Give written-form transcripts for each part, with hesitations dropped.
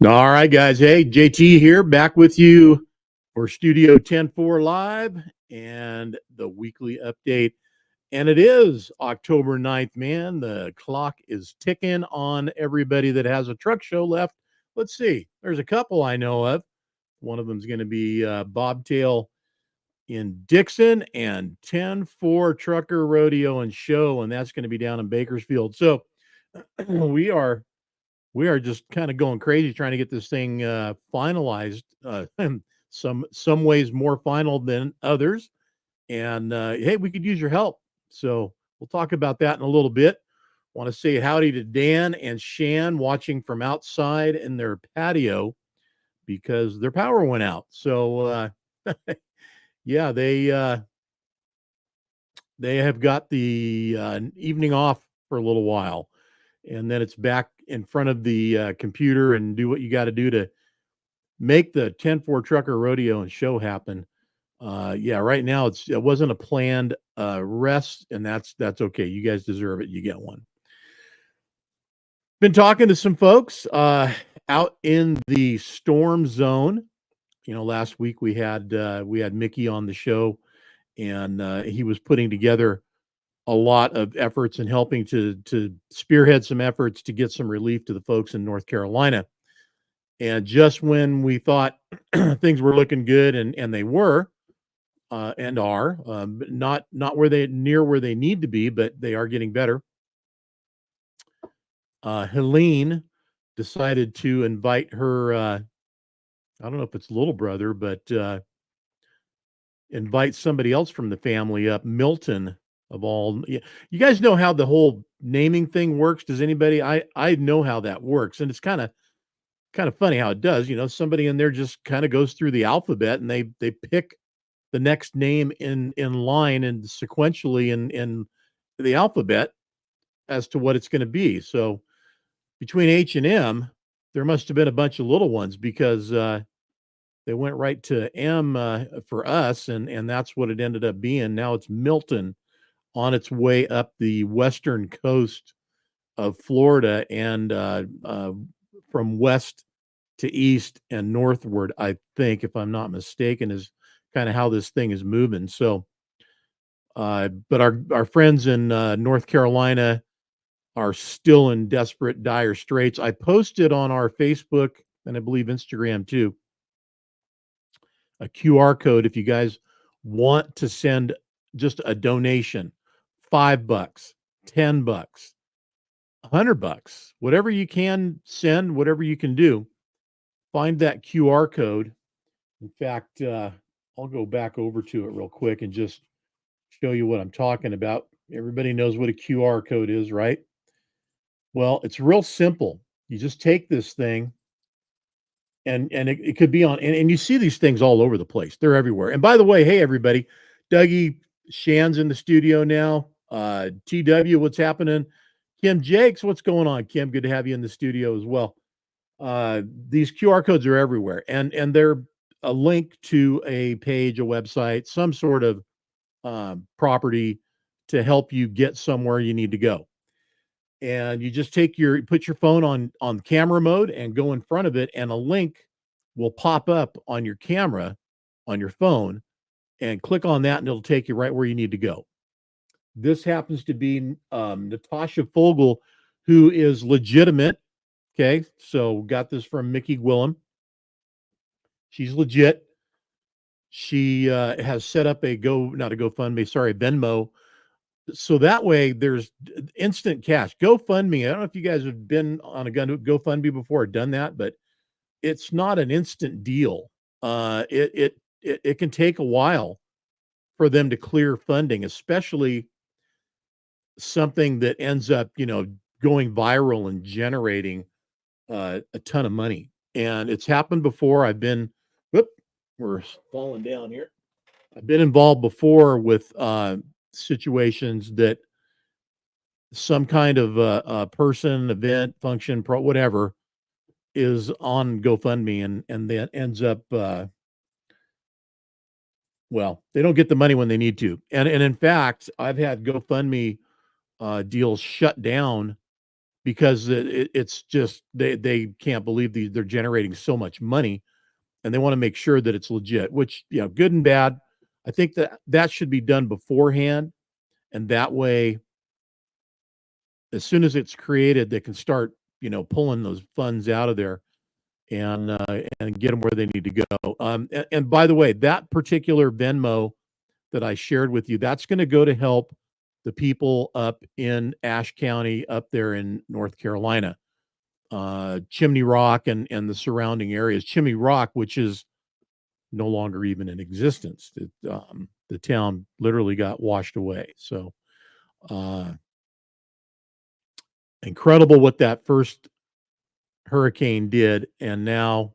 All right, guys. Hey, JT here, back with you for Studio 10-4 Live and the weekly update. And it is October 9th, man. The clock is ticking on everybody that has a truck show left. Let's see. There's a couple I know of. One of them is going to be Bobtail in Dixon and 10-4 Trucker Rodeo and Show, and that's going to be down in Bakersfield. So we are we are just kind of going crazy trying to get this thing finalized. Some ways more final than others, and hey, we could use your help. So we'll talk about that in a little bit. Want to say howdy to Dan and Shan watching from outside in their patio because their power went out. So yeah, they have got the evening off for a little while, and then it's back in front of the computer and do what you got to do to make the 10-4 Trucker Rodeo and Show happen. Yeah, right now it wasn't a planned rest, and that's okay. You guys deserve it. You get one. Been talking to some folks out in the storm zone. You know, last week we had Mickey on the show, and he was putting together a lot of efforts and helping to spearhead some efforts to get some relief to the folks in North Carolina. And just when we thought things were looking good, and they were and are not where they near where they need to be, but they are getting better. Helene decided to invite her. I don't know if it's little brother, but invite somebody else from the family up, Milton of all. Yeah, you guys know how the whole naming thing works. Does anybody? I know how that works, and it's kind of funny how it does. You know, somebody in there just kind of goes through the alphabet and they pick the next name in line and sequentially in the alphabet as to what it's going to be. So between H and M, there must have been a bunch of little ones because they went right to M for us, and that's what it ended up being. Now it's Milton on its way up the western coast of Florida and from west to east and northward, I think, if I'm not mistaken, is kind of how this thing is moving. So, but our friends in North Carolina are still in desperate, dire straits. I posted on our Facebook and I believe Instagram too a QR code if you guys want to send just a donation, $5, $10, $100, whatever you can send, whatever you can do. Find that QR code. In fact, I'll go back over to it real quick and just show you what I'm talking about. Everybody knows what a QR code is, right? Well, it's real simple. You just take this thing and it could be on and you see these things all over the place. They're everywhere. And by the way, hey everybody, Dougie Shan's in the studio now. TW, what's happening? Kim Jakes, what's going on? Kim, good to have you in the studio as well. These QR codes are everywhere, and they're a link to a page, a website, some sort of property to help you get somewhere you need to go. And you just put your phone on camera mode and go in front of it, and a link will pop up on your camera on your phone, and click on that, and it'll take you right where you need to go. This happens to be Natasha Fogel, who is legitimate. Okay, so got this from Mickey Gwillem. She's legit. She has set up not a GoFundMe, sorry, Venmo. So that way there's instant cash. GoFundMe, I don't know if you guys have been on a GoFundMe before or done that, but it's not an instant deal. It can take a while for them to clear funding, especially something that ends up, going viral and generating a ton of money. And it's happened before. Whoop, we're falling down here. I've been involved before with situations that some kind of person, event, function, whatever is on GoFundMe, and that ends up well, they don't get the money when they need to. And in fact, I've had GoFundMe deals shut down because it's just they can't believe they're generating so much money, and they want to make sure that it's legit. Which, good and bad. I think that should be done beforehand, and that way, as soon as it's created, they can start pulling those funds out of there and get them where they need to go. And by the way, that particular Venmo that I shared with you, that's going to go to help the people up in Ashe County, up there in North Carolina, Chimney Rock and the surrounding areas. Chimney Rock, which is no longer even in existence. The town literally got washed away. So incredible what that first hurricane did, and now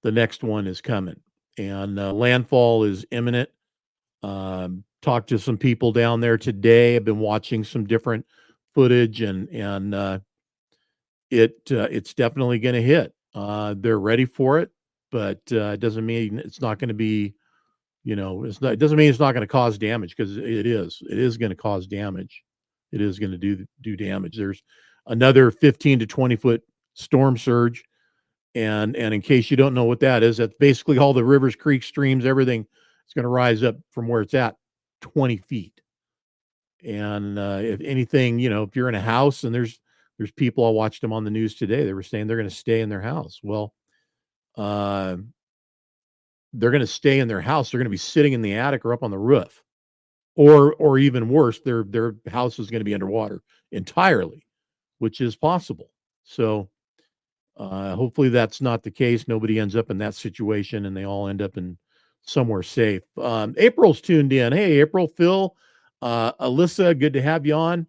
the next one is coming, and landfall is imminent. Talked to some people down there today. I've been watching some different footage, and it's definitely going to hit. They're ready for it, but it doesn't mean it's not going to be. It doesn't mean it's not going to cause damage, because it is. It is going to cause damage. It is going to do damage. There's another 15 to 20-foot storm surge. And in case you don't know what that is, that's basically all the rivers, creeks, streams, everything is going to rise up from where it's at 20 feet. And if anything, if you're in a house, and there's people, I watched them on the news today, they were saying they're going to stay in their house. Well, they're going to stay in their house. They're going to be sitting in the attic or up on the roof, or even worse, their house is going to be underwater entirely, which is possible. So hopefully that's not the case. Nobody ends up in that situation, and they all end up in somewhere safe. April's tuned in. Hey, April, Phil, Alyssa, good to have you on.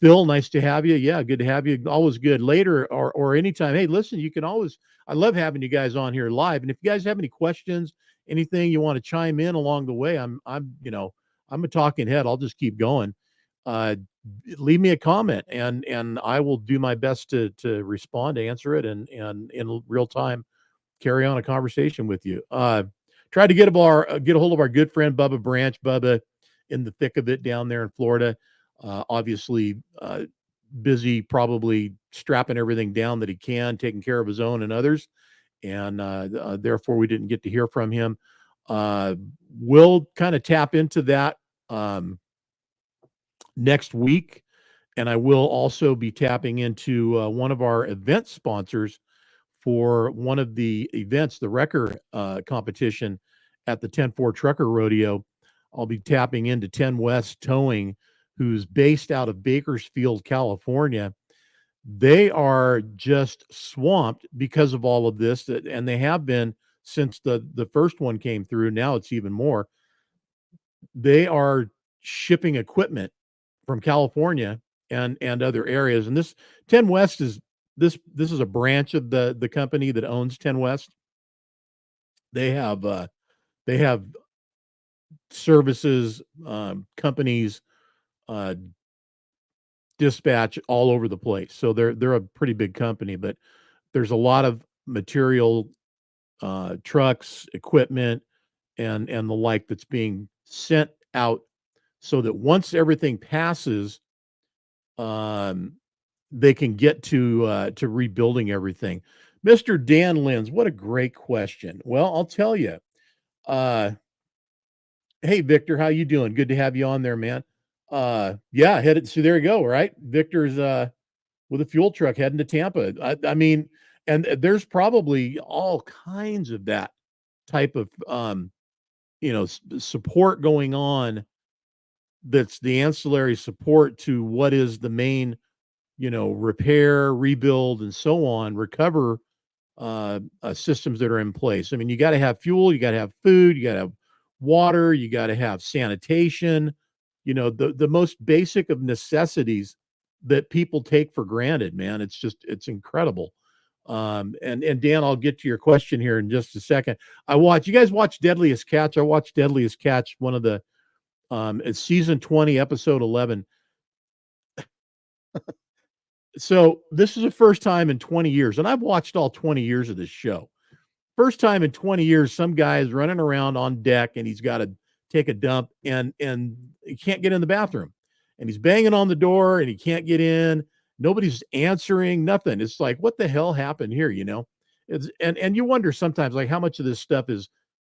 Phil, nice to have you. Yeah, good to have you. Always good. Later or anytime. Hey, listen, you can always. I love having you guys on here live. And if you guys have any questions, anything you want to chime in along the way, I'm a talking head. I'll just keep going. Leave me a comment, and I will do my best to respond, to answer it, and in real time carry on a conversation with you. Try to get a hold of our good friend Bubba Branch. Bubba in the thick of it down there in Florida. Obviously busy, probably strapping everything down that he can, taking care of his own and others, and therefore we didn't get to hear from him. We'll kind of tap into that next week, and I will also be tapping into one of our event sponsors for one of the events, the Wrecker competition at the 10-4 Trucker Rodeo. I'll be tapping into 10 West Towing, who's based out of Bakersfield, California. They are just swamped because of all of this, and they have been since the first one came through. Now it's even more. They are shipping equipment from California and other areas. And this 10 West is this is a branch of the company that owns 10 West. They have services, companies, dispatch all over the place. So they're a pretty big company, but there's a lot of material, trucks, equipment, and the like that's being sent out, so that once everything passes, they can get to rebuilding everything. Mr. Dan Lenz, what a great question. Well, I'll tell you. Hey, Victor, how you doing? Good to have you on there, man. Yeah, headed. So there you go. Right, Victor's with a fuel truck heading to Tampa. I mean, and there's probably all kinds of that type of support going on. That's the ancillary support to what is the main, repair, rebuild, and so on, recover systems that are in place. I mean, you got to have fuel, you got to have food, you got to have water, you got to have sanitation, the most basic of necessities that people take for granted, man. It's incredible. And Dan, I'll get to your question here in just a second. You guys watch Deadliest Catch? I watched Deadliest Catch, one of the, it's season 20, episode 11. So this is the first time in 20 years, and I've watched all 20 years of this show. First time in 20 years, some guy is running around on deck, and he's got to take a dump, and he can't get in the bathroom, and he's banging on the door, and he can't get in, Nobody's answering, nothing. It's like, what the hell happened here? It's and you wonder sometimes, like, how much of this stuff is,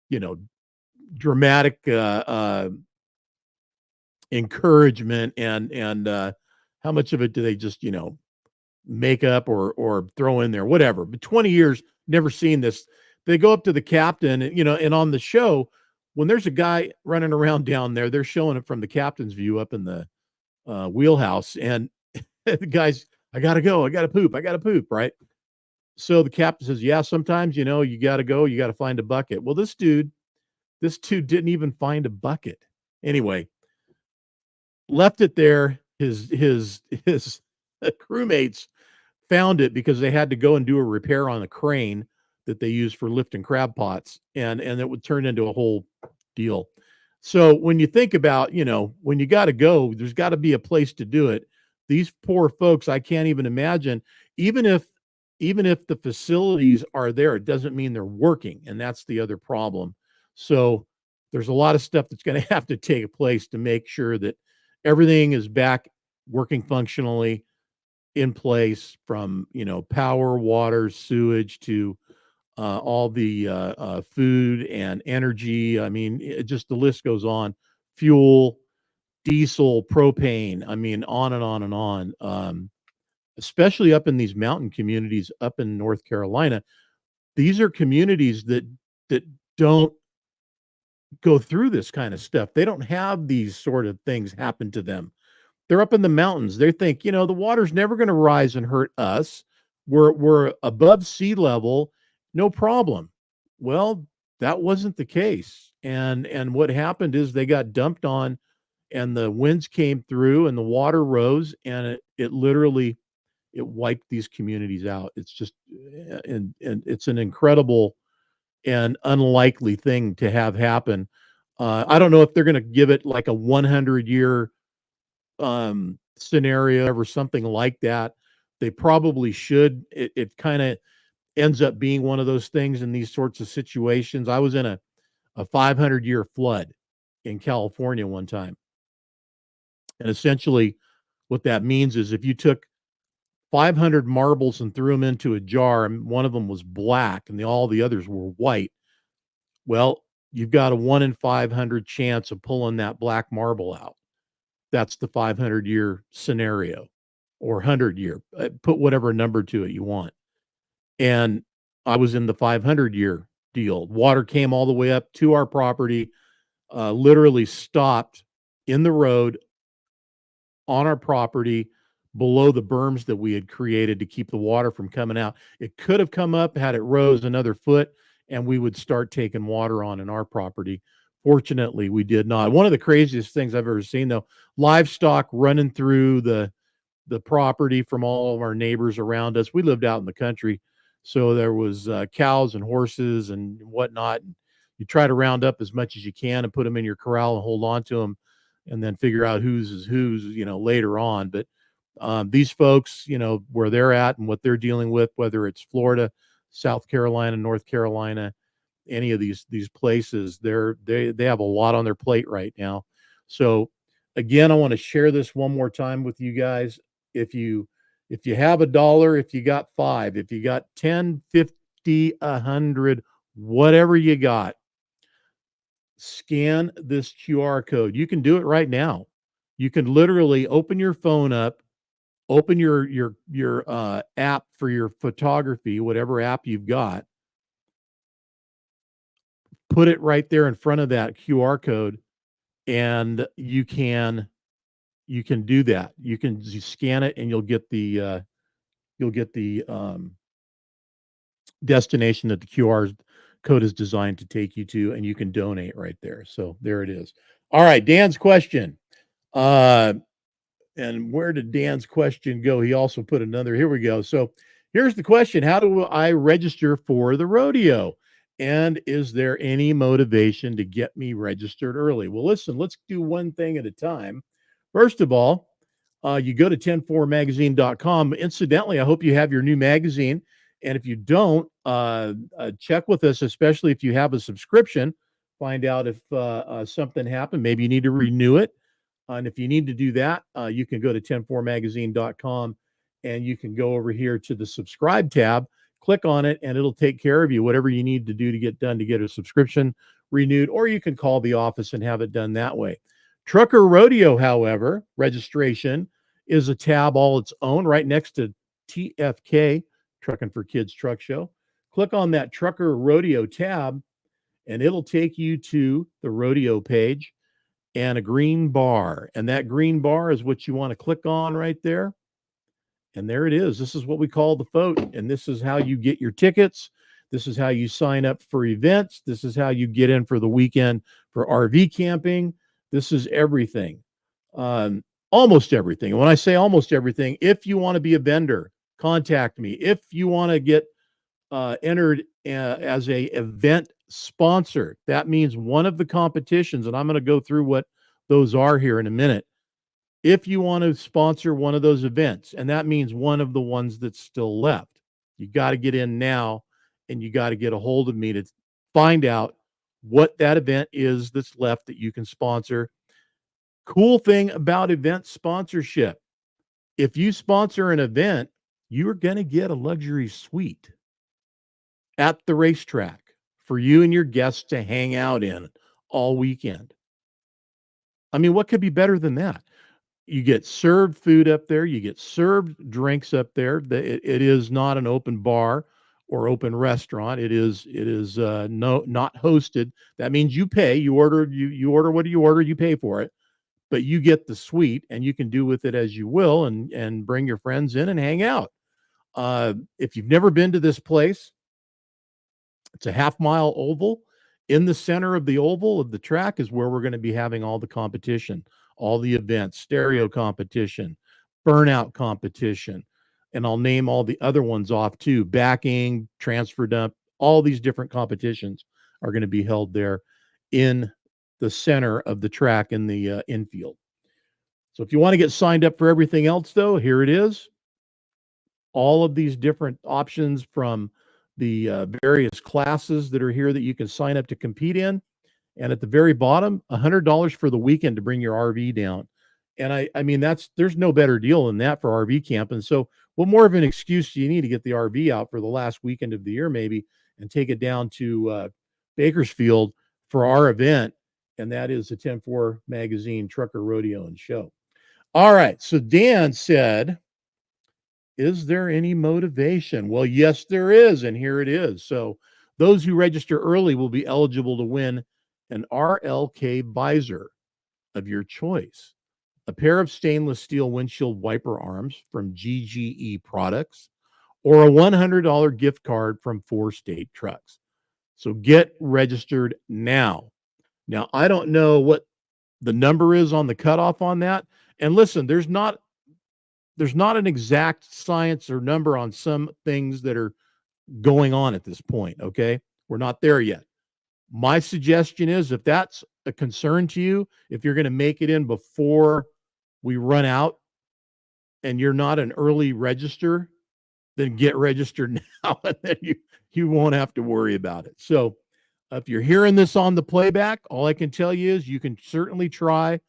you know, dramatic encouragement, and how much of it do they just, make up or throw in there, whatever. But 20 years, never seen this. They go up to the captain, and on the show, when there's a guy running around down there, they're showing it from the captain's view up in the wheelhouse, and the guy's, I gotta go, I gotta poop, I gotta poop, right? So the captain says, yeah, sometimes, you gotta go, you gotta find a bucket. Well, this dude didn't even find a bucket. Anyway, left it there. His crewmates found it because they had to go and do a repair on a crane that they use for lifting crab pots, and it would turn into a whole deal. So when you think about, when you got to go, there's got to be a place to do it. These poor folks, I can't even imagine. Even if the facilities are there, it doesn't mean they're working, and that's the other problem. So there's a lot of stuff that's going to have to take place to make sure that everything is back working functionally, in place, from power, water, sewage, to all the food and energy. I mean, just the list goes on. Fuel, diesel, propane. I mean, on and on and on. Especially up in these mountain communities up in North Carolina, these are communities that don't go through this kind of stuff. They don't have these sort of things happen to them. They're up in the mountains. They think, the water's never going to rise and hurt us. We're above sea level, no problem. Well, that wasn't the case. And what happened is they got dumped on, and the winds came through and the water rose, and it literally, it wiped these communities out. It's just, and it's an incredible and unlikely thing to have happen. I don't know if they're going to give it like a 100-year scenario or something like that. They probably should. It kind of ends up being one of those things in these sorts of situations. I was in a 500-year flood in California one time. And essentially, what that means is if you took 500 marbles and threw them into a jar, and one of them was black and all the others were white, well, you've got a 1 in 500 chance of pulling that black marble out. That's the 500-year scenario, or 100-year. Put whatever number to it you want. And I was in the 500-year deal. Water came all the way up to our property, literally stopped in the road on our property below the berms that we had created to keep the water from coming out. It could have come up had it rose another foot, and we would start taking water on in our property. Fortunately, we did not. One of the craziest things I've ever seen, though, livestock running through the property from all of our neighbors around us. We lived out in the country, so there was cows and horses and whatnot. And you try to round up as much as you can and put them in your corral and hold on to them, and then figure out whose is whose, later on. But these folks, where they're at and what they're dealing with, whether it's Florida, South Carolina, North Carolina, any of these places, they have a lot on their plate right now. So again, I want to share this one more time with you guys. If you have $1, if you got 5, if you got 10, 50, 100, whatever you got, scan this QR code. You can do it right now. You can literally open your phone up, open your app for your photography, whatever app you've got, put it right there in front of that QR code, and you can do that. You can scan it, and you'll get the destination that the QR code is designed to take you to, and you can donate right there. So there it is. All right, Dan's question. And where did Dan's question go? He also put another. Here we go. So here's the question: how do I register for the rodeo? And is there any motivation to get me registered early? Well, listen, let's do one thing at a time. First of all, you go to 10-4magazine.com. Incidentally, I hope you have your new magazine. And if you don't, check with us, especially if you have a subscription. Find out if something happened. Maybe you need to renew it. And if you need to do that, you can go to 10-4magazine.com and you can go over here to the subscribe tab, click on it, and it'll take care of you, whatever you need to do to get done to get a subscription renewed, or you can call the office and have it done that way. Trucker Rodeo, however, registration is a tab all its own right next to TFK, Trucking for Kids Truck Show. Click on that Trucker Rodeo tab, and it'll take you to the rodeo page and a green bar. And that green bar is what you want to click on right there. And there it is. This is what we call the vote. And this is how you get your tickets. This is how you sign up for events. This is how you get in for the weekend for RV camping. This is everything. Almost everything. And when I say almost everything, if you want to be a vendor, contact me. If you want to get entered as a event sponsor, that means one of the competitions, and I'm going to go through what those are here in a minute. If you want to sponsor one of those events, and that means one of the ones that's still left, you got to get in now, and you got to get a hold of me to find out what that event is that's left that you can sponsor. Cool thing about event sponsorship, if you sponsor an event, you're going to get a luxury suite at the racetrack for you and your guests to hang out in all weekend. I mean, what could be better than that? You get served food up there, you get served drinks up there. It is not an open bar or open restaurant. It is no, not hosted. That means you pay. You order what you order, you pay for it, but you get the suite and you can do with it as you will, and bring your friends in and hang out. If you've never been to this place, it's a half-mile oval. In the center of the oval of the track is where we're going to be having all the competition, all the events, stereo competition, burnout competition, and I'll name all the other ones off too. Backing, transfer dump, all these different competitions are going to be held there in the center of the track in the infield. So if you want to get signed up for everything else, though, here it is. All of these different options from the various classes that are here that you can sign up to compete in. And at the very bottom, $100 for the weekend to bring your RV down. And I mean, there's no better deal than that for RV camp. And so what more of an excuse do you need to get the RV out for the last weekend of the year, maybe, and take it down to Bakersfield for our event? And that is the 10-4 Magazine Trucker Rodeo and Show. All right. So Dan said, is there any motivation? Well, yes, there is. And here it is. So those who register early will be eligible to win an RLK visor of your choice, a pair of stainless steel windshield wiper arms from GGE Products, or a $100 gift card from 4State Trucks. So get registered now. Now, I don't know what the number is on the cutoff on that. And listen, there's not an exact science or number on some things that are going on at this point. Okay. We're not there yet. My suggestion is, if that's a concern to you, if you're going to make it in before we run out and you're not an early register, then get registered now, and then you won't have to worry about it. So if you're hearing this on the playback, all I can tell you is you can certainly try,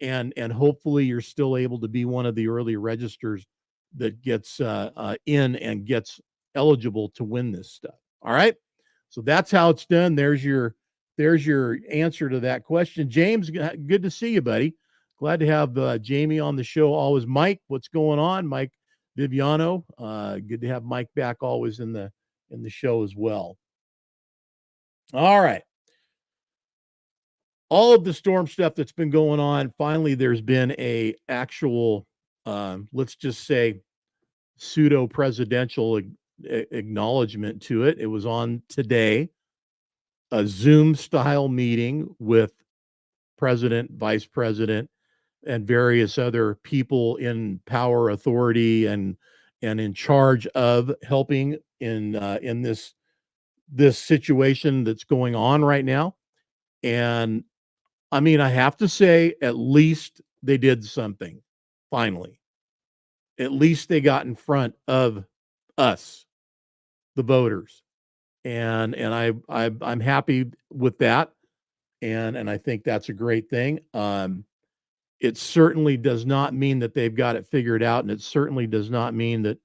and hopefully you're still able to be one of the early registers that gets in and gets eligible to win this stuff. All right. So that's how it's done. There's your answer to that question. James, good to see you, buddy. Glad to have Jamie on the show always. Mike, what's going on? Mike Viviano. Good to have Mike back always in the show as well. All right. All of the storm stuff that's been going on, finally there's been a actual let's just say pseudo presidential acknowledgement to it. It was on today, a Zoom style meeting with president, vice president, and various other people in power, authority, and in charge of helping in this situation that's going on right now. And I mean, I have to say, at least they did something. Finally, at least they got in front of us, the voters, and I'm happy with that, and I think that's a great thing. it certainly does not mean that they've got it figured out, and it certainly does not mean that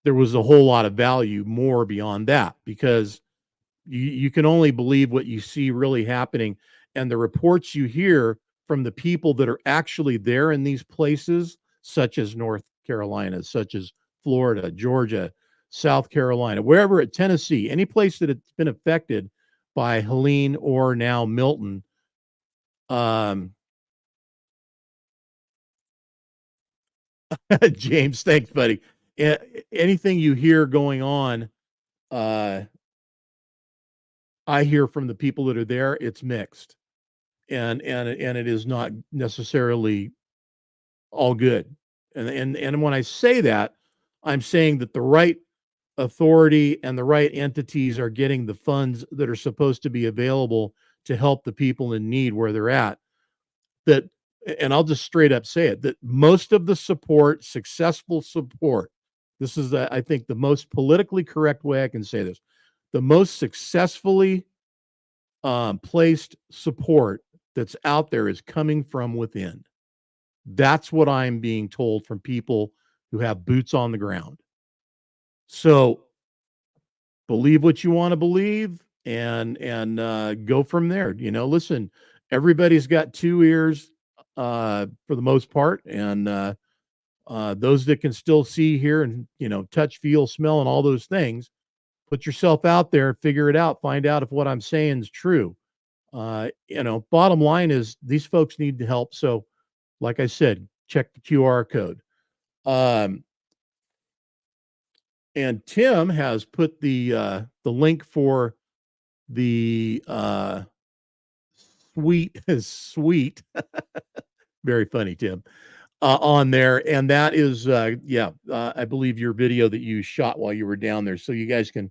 there was a whole lot of value more beyond that, because you can only believe what you see really happening, and the reports you hear from the people that are actually there in these places, such as North Carolina, such as Florida, Georgia, South Carolina, wherever at Tennessee, any place that it's been affected by Helene or now Milton. James, thanks, buddy. Anything you hear going on, uh, I hear from the people that are there, it's mixed, and it is not necessarily all good. And when I say that, I'm saying that the right authority and the right entities are getting the funds that are supposed to be available to help the people in need where they're at. That, and I'll just straight up say it, that most of the support, successful support, this is I think the most politically correct way I can say this, the most successfully placed support that's out there is coming from within. That's what I'm being told from people who have boots on the ground. So believe what you want to believe, and go from there. Listen, everybody's got two ears for the most part, and those that can still see, hear, and touch, feel, smell, and all those things, put yourself out there, figure it out, find out if what I'm saying is true. Bottom line is these folks need help. So, like I said, check the QR code. And Tim has put the link for the sweet, very funny, Tim, on there, and that is I believe your video that you shot while you were down there, so you guys can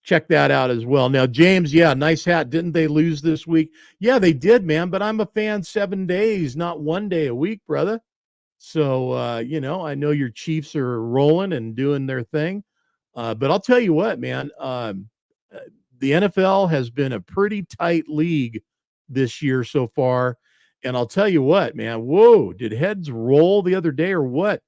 check that out as well. Now, James, yeah, nice hat. Didn't they lose this week? Yeah, they did, man, but I'm a fan 7 days, not 1 day a week, brother. So, I know your Chiefs are rolling and doing their thing. But I'll tell you what, man, the NFL has been a pretty tight league this year so far. And I'll tell you what, man, whoa, did heads roll the other day or what?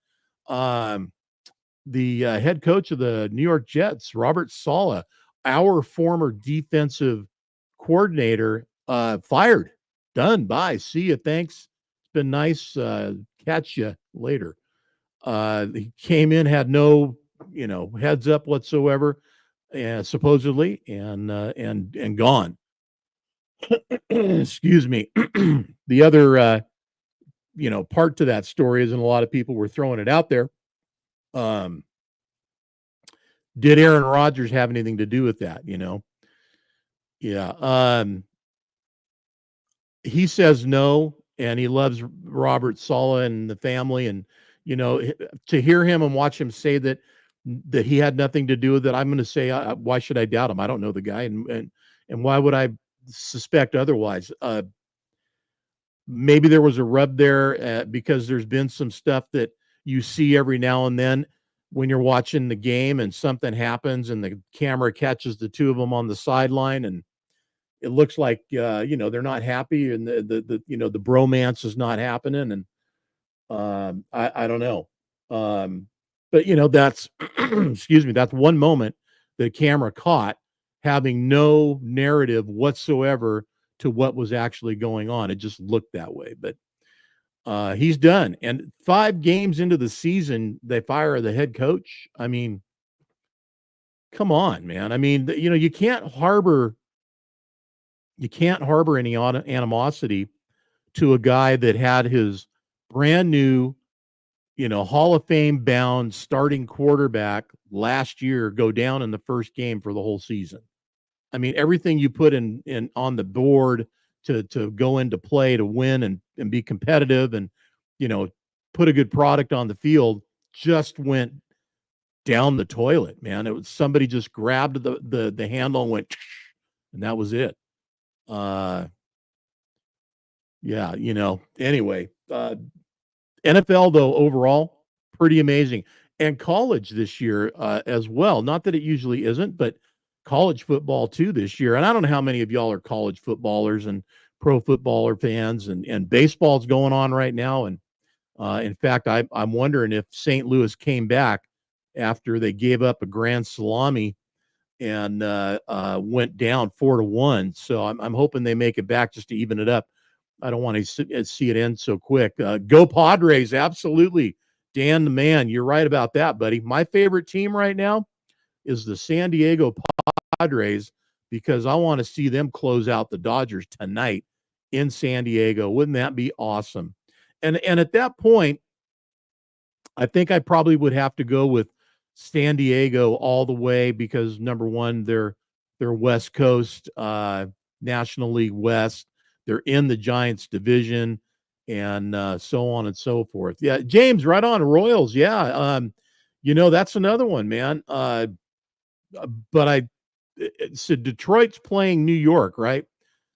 The head coach of the New York Jets, Robert Saleh, our former defensive coordinator, fired. Done. Bye. See you. Thanks. It's been nice. Catch you later. He came in, had no, heads up whatsoever, supposedly, and gone. Excuse me. The other, part to that story is, and a lot of people were throwing it out there. Did Aaron Rodgers have anything to do with that? Yeah. He says no, and he loves Robert Saleh and the family, and to hear him and watch him say that he had nothing to do with it, I'm going to say, why should I doubt him? I don't know the guy, and why would I suspect otherwise? Maybe there was a rub there because there's been some stuff that you see every now and then when you're watching the game, and something happens, and the camera catches the two of them on the sideline, and it looks like they're not happy, and the bromance is not happening, and I don't know, but that's excuse me, that's one moment the camera caught, having no narrative whatsoever to what was actually going on. It just looked that way, but he's done. And 5 games into the season, they fire the head coach. I mean, come on, man. I mean, you can't harbor any animosity to a guy that had his brand new, Hall of Fame bound starting quarterback last year go down in the first game for the whole season. I mean, everything you put in on the board to go into play to win and be competitive and, put a good product on the field just went down the toilet, man. It was somebody just grabbed the handle and went, and that was it. Yeah, anyway, NFL though, overall, pretty amazing. And college this year as well. Not that it usually isn't, but college football too this year. And I don't know how many of y'all are college footballers and pro footballer fans, and baseball's going on right now. And in fact, I'm wondering if St. Louis came back after they gave up a grand salami and went down 4-1. So I'm hoping they make it back just to even it up. I don't want to see it end so quick. Go Padres, absolutely. Dan the man, you're right about that, buddy. My favorite team right now is the San Diego Padres because I want to see them close out the Dodgers tonight in San Diego. Wouldn't that be awesome? And at that point, I think I probably would have to go with San Diego all the way because number one, they're West Coast, National League West. They're in the Giants division, and so on and so forth. Yeah, James, right on Royals. Yeah, that's another one, man. But so Detroit's playing New York, right?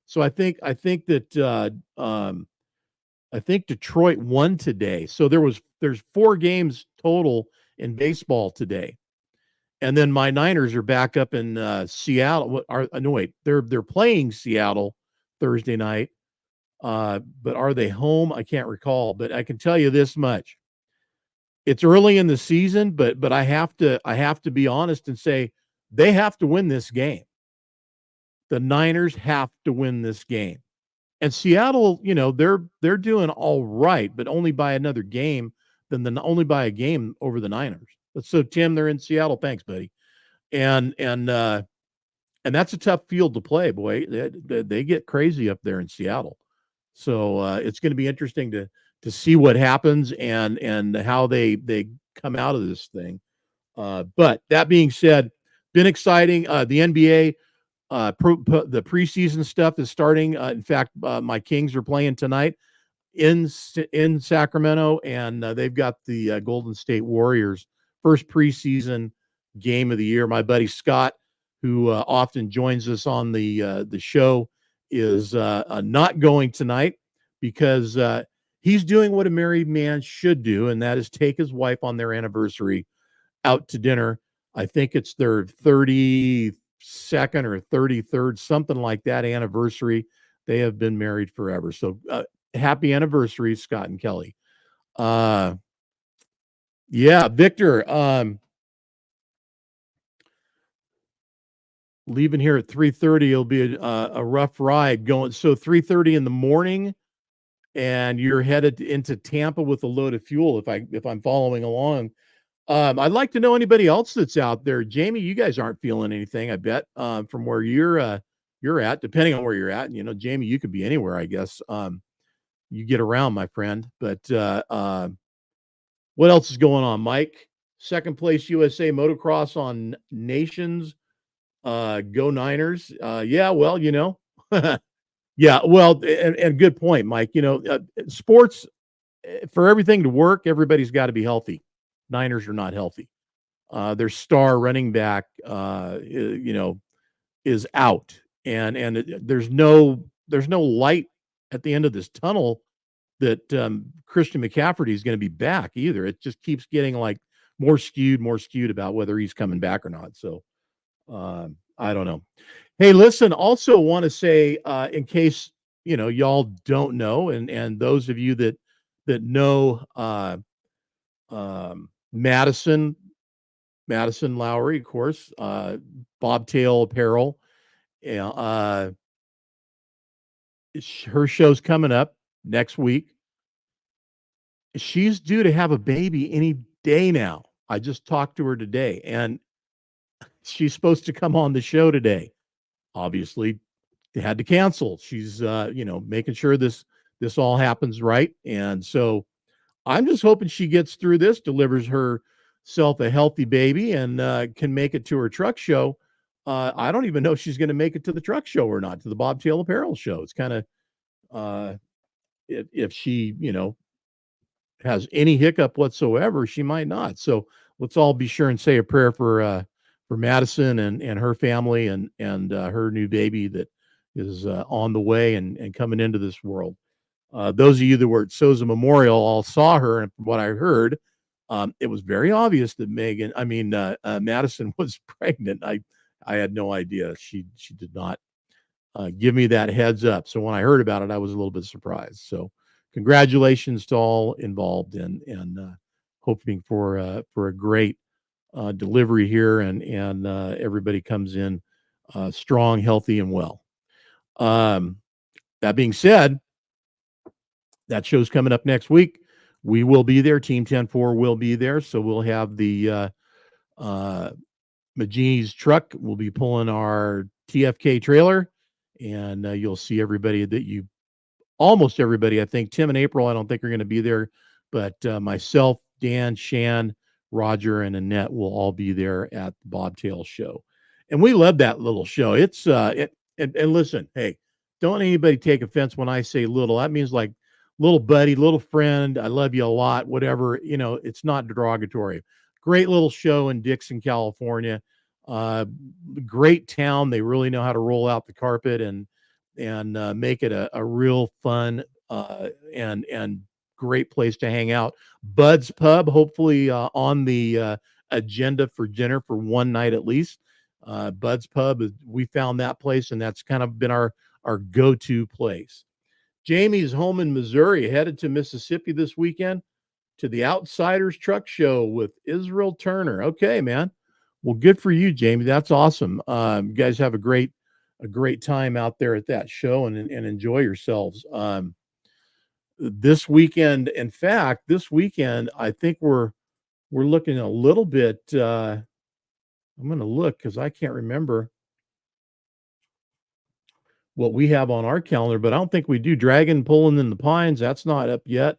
So I think that I think Detroit won today. So there's 4 games total in baseball today. And then my Niners are back up in Seattle. No, wait, they're playing Seattle Thursday night. But are they home? I can't recall. But I can tell you this much: it's early in the season, but I have to be honest and say they have to win this game. The Niners have to win this game. And Seattle, they're doing all right, but only by another game only by a game over the Niners. So Tim, they're in Seattle. Thanks, buddy. And that's a tough field to play, boy. They get crazy up there in Seattle. So it's going to be interesting to see what happens and how they come out of this thing. But that being said, been exciting. The NBA. The preseason stuff is starting. In fact, my Kings are playing tonight in Sacramento, and they've got the Golden State Warriors first preseason game of the year. My buddy Scott, who often joins us on the show, is not going tonight because he's doing what a married man should do, and that is take his wife on their anniversary out to dinner. I think it's their 32nd or 33rd, something like that anniversary. They have been married forever. So happy anniversary, Scott and Kelly. Yeah, Victor, leaving here at 3:30, it'll be a rough ride going. So 3:30 in the morning, and you're headed into Tampa with a load of fuel. If I'm following along, I'd like to know anybody else that's out there. Jamie, you guys aren't feeling anything, I bet, from where you're at, depending on where you're at. And, Jamie, you could be anywhere, I guess. You get around, my friend. But what else is going on, Mike? Second place USA motocross on Nations. Go Niners. Yeah, well, yeah, well, and good point, Mike. Sports, for everything to work, everybody's got to be healthy. Niners are not healthy. Their star running back, is out, and there's no light at the end of this tunnel that Christian McCaffrey is going to be back either. It just keeps getting like more skewed about whether he's coming back or not. So I don't know. Hey, listen. Also, want to say in case y'all don't know, and those of you that know Madison Lowry, of course, Bobtail Apparel. Her show's coming up next week. She's due to have a baby any day now. I just talked to her today, and she's supposed to come on the show today. Obviously, they had to cancel. She's making sure this all happens right, and so I'm just hoping she gets through this, delivers herself a healthy baby, and can make it to her truck show. I don't even know if she's going to make it to the truck show or not, to the Bobtail Apparel show. It's kind of if she, has any hiccup whatsoever, she might not. So let's all be sure and say a prayer for Madison and her family and her new baby that is on the way and coming into this world. Those of you that were at Sousa Memorial all saw her, and from what I heard, it was very obvious that Madison was pregnant. I had no idea. She did not give me that heads up. So when I heard about it, I was a little bit surprised. So congratulations to all involved, and hoping for a great delivery here, and everybody comes in strong, healthy, and well. Um, that being said, that show's coming up next week. We will be there. Team 10-4 will be there. So we'll have the uh, Magini's truck. We'll be pulling our TFK trailer, and you'll see everybody that you, almost everybody, I think. Tim and April, I don't think are going to be there, but myself, Dan, Shan, Roger, and Annette will all be there at the Bobtail show. And we love that little show. It's and listen, hey, don't anybody take offense when I say little. That means like little buddy, little friend. I love you a lot, whatever. It's not derogatory. Great little show in Dixon, California. Uh, Great town. They really know how to roll out the carpet and make it a real fun and great place to hang out. Bud's Pub, hopefully on the agenda for dinner for one night at least. Bud's Pub, we found that place, and that's kind of been our go-to place. Jamie's home in Missouri, headed to Mississippi this weekend to the Outsiders Truck Show with Israel Turner. Okay, man. Well, good for you, Jamie. That's awesome. You guys have a great time out there at that show, and enjoy yourselves. This weekend, in fact, I think we're looking a little bit. I'm going to look because I can't remember what we have on our calendar, but I don't think we do. Dragon Pulling in the Pines, that's not up yet.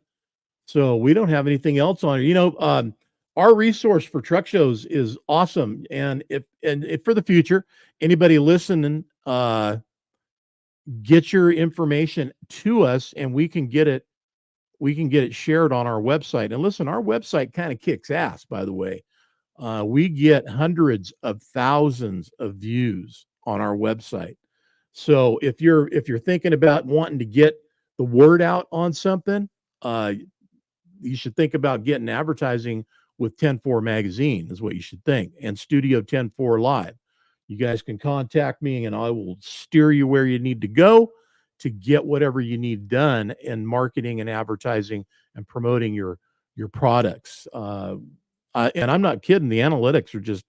So we don't have anything else on it. Our resource for truck shows is awesome. And if for the future, anybody listening, get your information to us, and we can get it shared on our website. And listen, our website kind of kicks ass, by the way. We get hundreds of thousands of views on our website. So if you're thinking about wanting to get the word out on something, you should think about getting advertising with 10-4 magazine is what you should think, and Studio 10-4 Live. You guys can contact me, and I will steer you where you need to go to get whatever you need done in marketing and advertising and promoting your products. And I'm not kidding. The analytics are just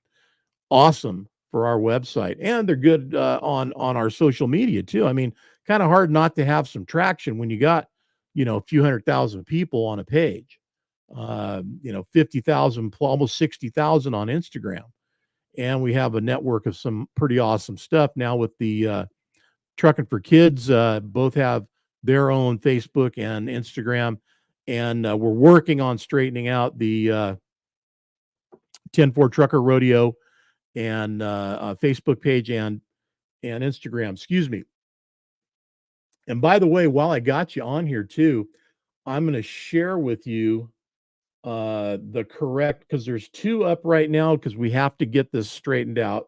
awesome for our website, and they're good on our social media too. I mean, kind of hard not to have some traction when you got a few 100,000 people on a page. 50,000, almost 60,000 on Instagram. And we have a network of some pretty awesome stuff now with the Trucking for Kids. Both have their own Facebook and Instagram, and we're working on straightening out the 10-4 Trucker Rodeo and Facebook page and Instagram. Excuse me. And by the way, while I got you on here too, I'm going to share with you the correct, because there's two up right now because we have to get this straightened out.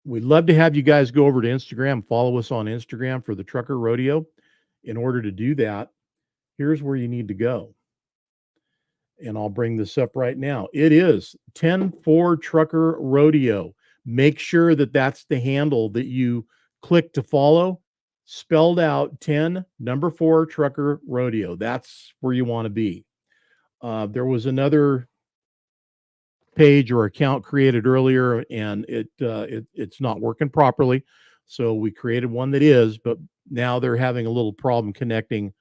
We'd love to have you guys go over to Instagram, follow us on Instagram for the Trucker Rodeo. In order to do that, here's where you need to go. And I'll bring this up right now. It is 10-4 Trucker Rodeo. Make sure that that's the handle that you click to follow. Spelled out 4 Trucker Rodeo. That's where you want to be. There was another page or account created earlier, and it's not working properly. So we created one that is, but now they're having a little problem connecting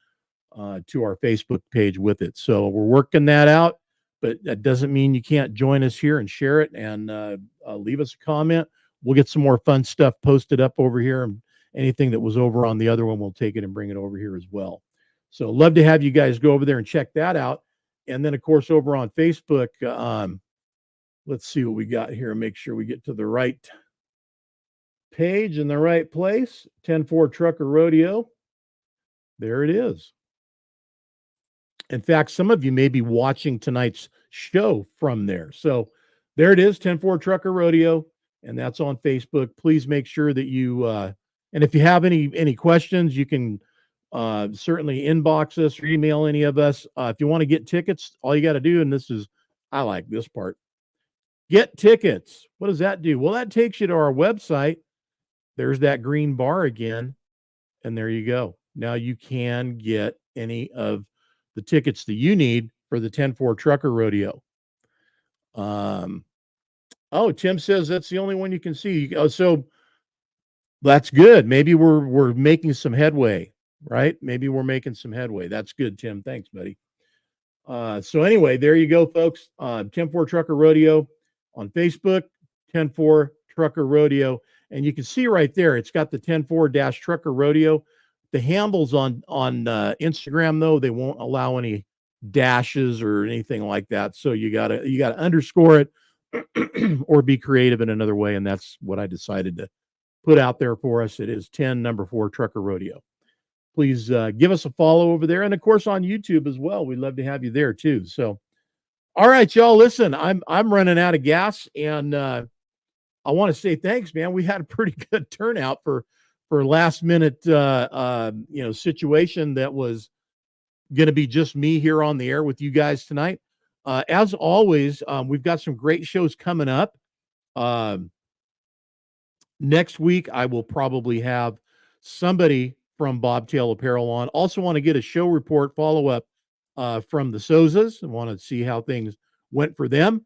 to our Facebook page with it. So we're working that out, but that doesn't mean you can't join us here and share it and leave us a comment. We'll get some more fun stuff posted up over here, and anything that was over on the other one, we'll take it and bring it over here as well. So love to have you guys go over there and check that out. And then, of course, over on Facebook, let's see what we got here. Make sure we get to the right page in the right place. 10-4 Trucker Rodeo. There it is. In fact, some of you may be watching tonight's show from there. So there it is, 10-4 Trucker Rodeo, and that's on Facebook. Please make sure that you, and if you have any questions, you can certainly inbox us or email any of us. If you want to get tickets, all you got to do, and I like this part, Get tickets. What does that do? Well, that takes you to our website. There's that green bar again, and there you go. Now you can get any of the tickets that you need for the 10-4 Trucker Rodeo. Oh, Tim says that's the only one you can see. Oh, so that's good. Maybe we're making some headway, right? Maybe we're making some headway. That's good, Tim. Thanks, buddy. So anyway, there you go, folks. 10-4 Trucker Rodeo on Facebook, 10-4 Trucker Rodeo. And you can see right there, it's got the 10-4 Trucker Rodeo. The handles on Instagram, though, they won't allow any dashes or anything like that. So you gotta underscore it or be creative in another way. And that's what I decided to put out there for us. It is 10-4 Trucker Rodeo. Please give us a follow over there, and of course on YouTube as well. We'd love to have you there too. So, all right, y'all. Listen, I'm running out of gas, and I want to say thanks, man. We had a pretty good turnout for last minute, situation that was going to be just me here on the air with you guys tonight. As always, we've got some great shows coming up. Next week, I will probably have somebody from Bobtail Apparel on. Also want to get a show report follow-up from the Souzas. I want to see how things went for them.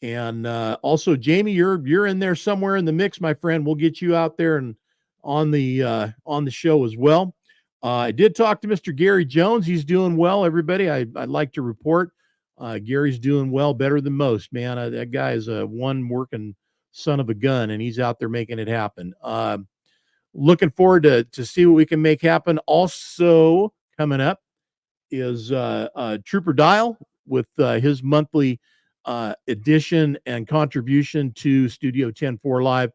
And also, Jamie, you're in there somewhere in the mix, my friend. We'll get you out there and on the show as well. I did talk to Mr. Gary Jones. He's doing well, everybody. I'd like to report Gary's doing well, better than most, man. That guy is a one working son of a gun, and he's out there making it happen. Looking forward to see what we can make happen. Also coming up is Trooper Dial with his monthly addition and contribution to Studio 10-4 Live.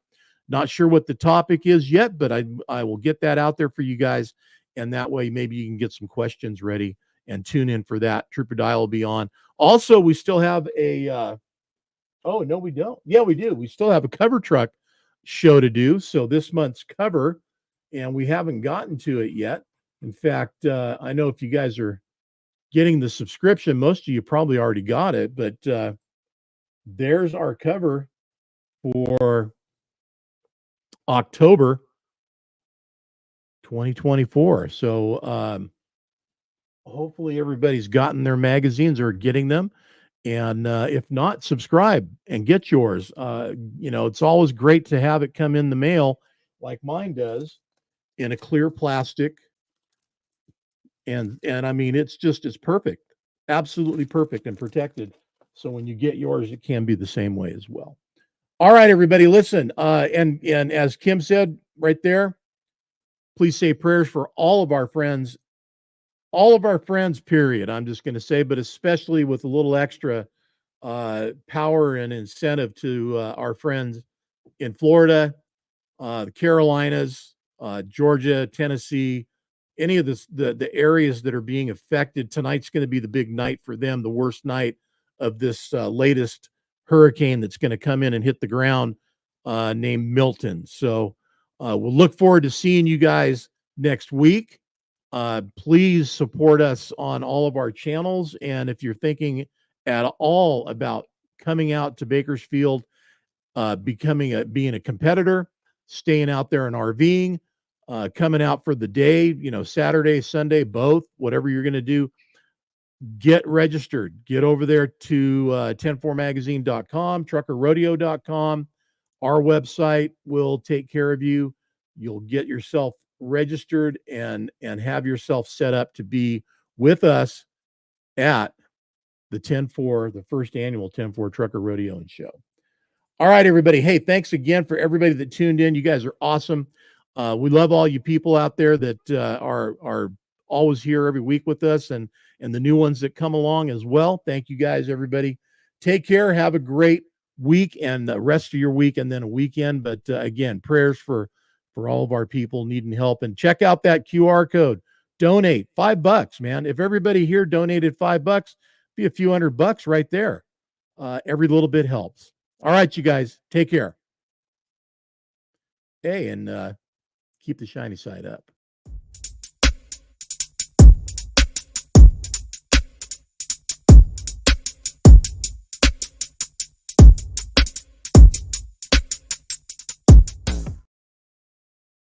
Not sure what the topic is yet, but I will get that out there for you guys, and that way maybe you can get some questions ready and tune in for that. Trooper Dial will be on. Also, we still have a oh, no, we don't. Yeah, we do. We still have a cover truck show to do. So this month's cover, and we haven't gotten to it yet. In fact, I know if you guys are getting the subscription, most of you probably already got it, but there's our cover for October 2024. So hopefully everybody's gotten their magazines or getting them. And if not, subscribe and get yours. It's always great to have it come in the mail like mine does in a clear plastic. And I mean, it's perfect, absolutely perfect and protected. So when you get yours, it can be the same way as well. All right, everybody, listen. And as Kim said right there, please say prayers for all of our friends, period. I'm just going to say, but especially with a little extra power and incentive to our friends in Florida, the Carolinas, Georgia, Tennessee, any of the areas that are being affected. Tonight's going to be the big night for them, the worst night of this latest hurricane that's going to come in and hit the ground, named Milton. So we'll look forward to seeing you guys next week. Please support us on all of our channels. And if you're thinking at all about coming out to Bakersfield, being a competitor, staying out there and RVing, coming out for the day, Saturday, Sunday, both, whatever you're going to do, get registered. Get over there to 10-4magazine.com, truckerrodeo.com. Our website will take care of you. You'll get yourself registered and have yourself set up to be with us at the 10-4, the first annual 10-4 Trucker Rodeo and Show. All right, everybody. Hey, thanks again for everybody that tuned in. You guys are awesome. We love all you people out there that are always here every week with us, and the new ones that come along as well. Thank you guys, everybody. Take care. Have a great week and the rest of your week, and then a weekend. But again, prayers for all of our people needing help. And check out that QR code. Donate $5, man. If everybody here donated $5, be a few $100 right there. Every little bit helps. All right, you guys, take care. Hey, and keep the shiny side up.